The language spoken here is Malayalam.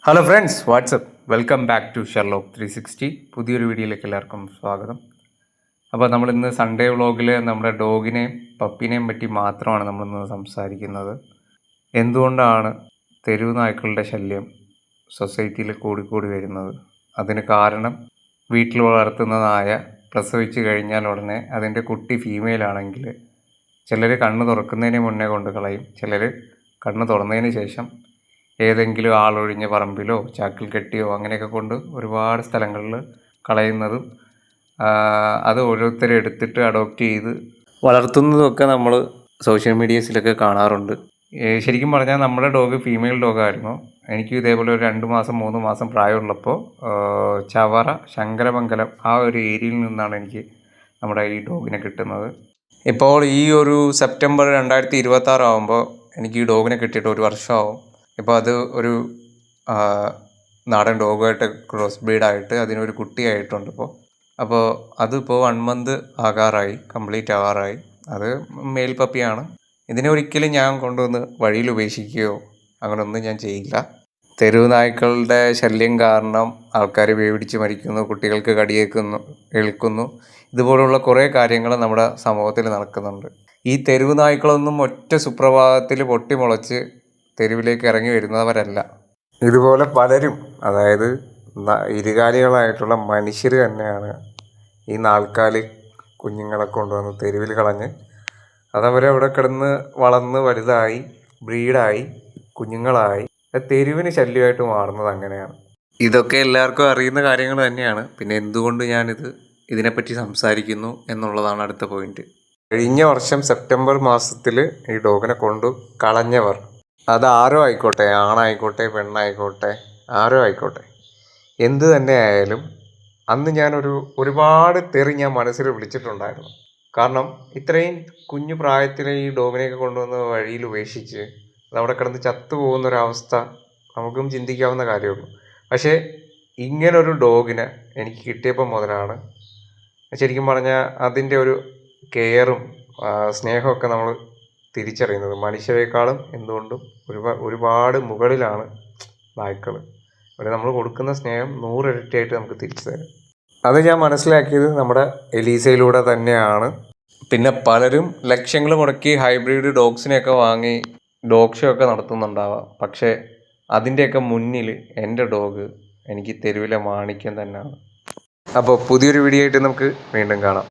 Hello friends, what's up. Welcome back to Sherlock 360. പുതിയൊരു വീഡിയോയിലേക്ക് എല്ലാവർക്കും സ്വാഗതം. അപ്പോൾ നമ്മളിന്ന് സൺഡേ വ്ളോഗിൽ നമ്മുടെ ഡോഗിനെയും പപ്പീനെയും പറ്റി മാത്രമാണ് നമ്മളിന്ന് സംസാരിക്കുന്നത്. എന്തുകൊണ്ടാണ് തെരുവ് നായ്ക്കളുടെ ശല്യം സൊസൈറ്റിയിൽ കൂടിക്കൂടി വരുന്നത്? അതിന് കാരണം വീട്ടിൽ വളർത്തുന്ന നായ പ്രസവിച്ച് കഴിഞ്ഞാൽ ഉടനെ അതിൻ്റെ കുട്ടി ഫീമെയിൽ ആണെങ്കിൽ ചിലർ കണ്ണ് തുറക്കുന്നതിന് മുന്നേ കൊണ്ട് കളയും, ചിലർ കണ്ണ് തുറന്നതിന് ശേഷം ഏതെങ്കിലും ആളൊഴിഞ്ഞ പറമ്പിലോ ചാക്കിൽ കെട്ടിയോ അങ്ങനെയൊക്കെ കൊണ്ട് ഒരുപാട് സ്ഥലങ്ങളിൽ കളയുന്നതും അത് ഓരോരുത്തരെ എടുത്തിട്ട് അഡോപ്റ്റ് ചെയ്ത് വളർത്തുന്നതുമൊക്കെ നമ്മൾ സോഷ്യൽ മീഡിയസിലൊക്കെ കാണാറുണ്ട്. ശരിക്കും പറഞ്ഞാൽ നമ്മുടെ ഡോഗ് ഫീമെയിൽ ഡോഗായിരുന്നു. എനിക്ക് ഇതേപോലെ ഒരു 2 മാസം 3 മാസം പ്രായമുള്ളപ്പോൾ ചവറ ശങ്കരമംഗലം ആ ഒരു ഏരിയയിൽ നിന്നാണ് എനിക്ക് നമ്മുടെ ഈ ഡോഗിനെ കിട്ടുന്നത്. ഇപ്പോൾ ഈ ഒരു സെപ്റ്റംബർ 2026 ആകുമ്പോൾ എനിക്ക് ഈ ഡോഗിനെ കിട്ടിയിട്ട് 1 വർഷമാവും. ഇപ്പോൾ അത് ഒരു നാടൻ ഡോഗുമായിട്ട് ക്രോസ് ബ്രീഡായിട്ട് അതിനൊരു കുട്ടിയായിട്ടുണ്ട്. അപ്പോൾ അതിപ്പോൾ 1 മന്ത് ആകാറായി, കംപ്ലീറ്റ് ആകാറായി. അത് മെയിൽ പപ്പിയാണ്. ഇതിനെ ഒരിക്കലും ഞാൻ കൊണ്ടുവന്ന് വഴിയിൽ ഉപേക്ഷിക്കുകയോ അങ്ങനെയൊന്നും ഞാൻ ചെയ്യില്ല. തെരുവ് നായ്ക്കളുടെ ശല്യം കാരണം ആൾക്കാർ വേവിടിച്ച് മരിക്കുന്നു, കുട്ടികൾക്ക് ഏൽക്കുന്നു. ഇതുപോലുള്ള കുറേ കാര്യങ്ങൾ നമ്മുടെ സമൂഹത്തിൽ നടക്കുന്നുണ്ട്. ഈ തെരുവ് നായ്ക്കളൊന്നും ഒറ്റ സുപ്രഭാതത്തിൽ പൊട്ടിമുളച്ച് തെരുവിലേക്ക് ഇറങ്ങി വരുന്നവരല്ല. ഇതുപോലെ പലരും, അതായത് ഇരുകാലികളായിട്ടുള്ള മനുഷ്യർ തന്നെയാണ് ഈ നാൽക്കാലി കുഞ്ഞുങ്ങളെ കൊണ്ടുവന്ന് തെരുവിൽ കളഞ്ഞ് അതവരവിടെ കിടന്ന് വളർന്ന് വലുതായി ബ്രീഡായി കുഞ്ഞുങ്ങളായി തെരുവിന് ശല്യമായിട്ട് മാറുന്നത് അങ്ങനെയാണ്. ഇതൊക്കെ എല്ലാവർക്കും അറിയുന്ന കാര്യങ്ങൾ തന്നെയാണ്. പിന്നെ എന്തുകൊണ്ട് ഇതിനെപ്പറ്റി സംസാരിക്കുന്നു എന്നുള്ളതാണ് അടുത്ത പോയിന്റ്. കഴിഞ്ഞ വർഷം സെപ്റ്റംബർ മാസത്തിൽ ഈ ഡോഗിനെ കൊണ്ടു കളഞ്ഞവർ, അത് ആരോ ആയിക്കോട്ടെ, ആണായിക്കോട്ടെ പെണ്ണായിക്കോട്ടെ, ആരോ ആയിക്കോട്ടെ, എന്ത് തന്നെ ആയാലും അന്ന് ഒരുപാട് തെറി ഞാൻ മനസ്സിൽ വിളിച്ചിട്ടുണ്ടായിരുന്നു. കാരണം ഇത്രയും കുഞ്ഞു പ്രായത്തിൽ ഈ ഡോഗിനെയൊക്കെ കൊണ്ടുവന്ന് വഴിയിൽ ഉപേക്ഷിച്ച് അതവിടെ കിടന്ന് ചത്തുപോകുന്നൊരവസ്ഥ നമുക്കും ചിന്തിക്കാവുന്ന കാര്യമുള്ളൂ. പക്ഷേ ഇങ്ങനൊരു ഡോഗിനെ എനിക്ക് കിട്ടിയപ്പോൾ മുതലാണ് ശരിക്കും പറഞ്ഞാൽ അതിൻ്റെ ഒരു കെയറും സ്നേഹമൊക്കെ നമ്മൾ തിരിച്ചറിയുന്നത്. മനുഷ്യരെക്കാളും എന്തുകൊണ്ടും ഒരുപാട് മുകളിലാണ് നായ്ക്കൾ. അവിടെ നമ്മൾ കൊടുക്കുന്ന സ്നേഹം 100 ഇരട്ടിയായിട്ട് നമുക്ക് തിരിച്ചു തരും. അത് ഞാൻ മനസ്സിലാക്കിയത് നമ്മുടെ എലീസയിലൂടെ തന്നെയാണ്. പിന്നെ പലരും ലക്ഷങ്ങൾ മുടക്കി ഹൈബ്രിഡ് ഡോഗ്സിനെയൊക്കെ വാങ്ങി ഡോഗ് ഷോ ഒക്കെ നടത്തുന്നുണ്ടാവാം. പക്ഷേ അതിൻ്റെയൊക്കെ മുന്നിൽ എൻ്റെ ഡോഗ് എനിക്ക് തെരുവിലെ മാണിക്യം തന്നെയാണ്. അപ്പോൾ പുതിയൊരു വീഡിയോ ആയിട്ട് നമുക്ക് വീണ്ടും കാണാം.